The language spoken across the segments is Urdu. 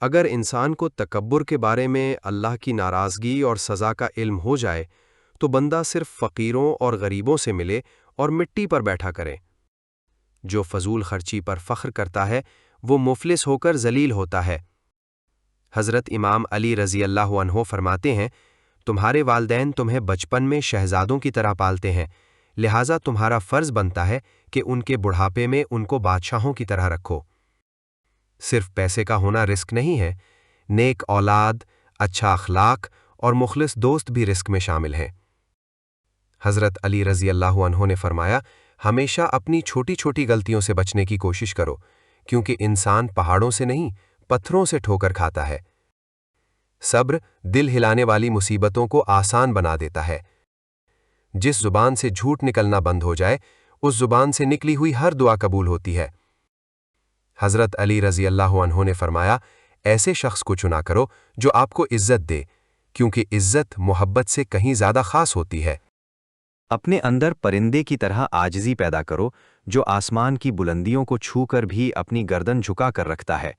اگر انسان کو تکبر کے بارے میں اللہ کی ناراضگی اور سزا کا علم ہو جائے تو بندہ صرف فقیروں اور غریبوں سے ملے اور مٹی پر بیٹھا کرے۔ جو فضول خرچی پر فخر کرتا ہے وہ مفلس ہو کر ذلیل ہوتا ہے۔ حضرت امام علی رضی اللہ عنہ فرماتے ہیں، تمہارے والدین تمہیں بچپن میں شہزادوں کی طرح پالتے ہیں، لہٰذا تمہارا فرض بنتا ہے کہ ان کے بڑھاپے میں ان کو بادشاہوں کی طرح رکھو۔ صرف پیسے کا ہونا رزق نہیں ہے، نیک اولاد، اچھا اخلاق اور مخلص دوست بھی رزق میں شامل ہیں۔ حضرت علی رضی اللہ عنہ نے فرمایا، ہمیشہ اپنی چھوٹی چھوٹی غلطیوں سے بچنے کی کوشش کرو، کیونکہ انسان پہاڑوں سے نہیں، پتھروں سے ٹھوکر کھاتا ہے۔ صبر دل ہلانے والی مصیبتوں کو آسان بنا دیتا ہے۔ جس زبان سے جھوٹ نکلنا بند ہو جائے، اس زبان سے نکلی ہوئی ہر دعا قبول ہوتی ہے۔ حضرت علی رضی اللہ عنہ نے فرمایا، ایسے شخص کو چنا کرو جو آپ کو عزت دے، کیونکہ عزت محبت سے کہیں زیادہ خاص ہوتی ہے۔ اپنے اندر پرندے کی طرح عاجزی پیدا کرو، جو آسمان کی بلندیوں کو چھو کر بھی اپنی گردن جھکا کر رکھتا ہے۔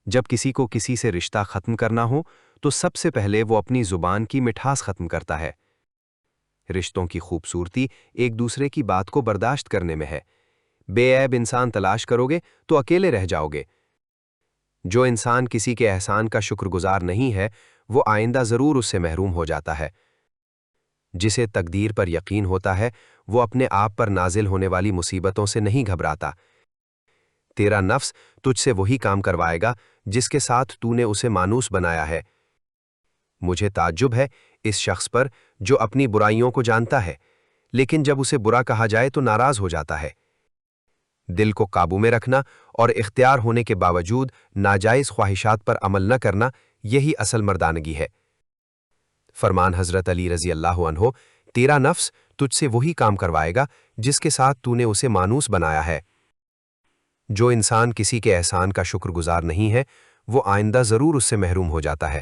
جب کسی کو کسی سے رشتہ ختم کرنا ہو تو سب سے پہلے وہ اپنی زبان کی مٹھاس ختم کرتا ہے۔ رشتوں کی خوبصورتی ایک دوسرے کی بات کو برداشت کرنے میں ہے۔ بے عیب انسان تلاش کرو گے تو اکیلے رہ جاؤ گے۔ جو انسان کسی کے احسان کا شکر گزار نہیں ہے وہ آئندہ ضرور اس سے محروم ہو جاتا ہے۔ جسے تقدیر پر یقین ہوتا ہے وہ اپنے آپ پر نازل ہونے والی مصیبتوں سے نہیں گھبراتا۔ تیرا نفس تجھ سے وہی کام کروائے گا جس کے ساتھ تو نے اسے مانوس بنایا ہے۔ مجھے تعجب ہے اس شخص پر جو اپنی برائیوں کو جانتا ہے لیکن جب اسے برا کہا جائے تو ناراض ہو جاتا ہے۔ دل کو قابو میں رکھنا اور اختیار ہونے کے باوجود ناجائز خواہشات پر عمل نہ کرنا، یہی اصل مردانگی ہے۔ فرمان حضرت علی رضی اللہ عنہ، تیرا نفس تجھ سے وہی کام کروائے گا جس کے ساتھ تو نے اسے مانوس بنایا ہے۔ جو انسان کسی کے احسان کا شکر گزار نہیں ہے وہ آئندہ ضرور اس سے محروم ہو جاتا ہے۔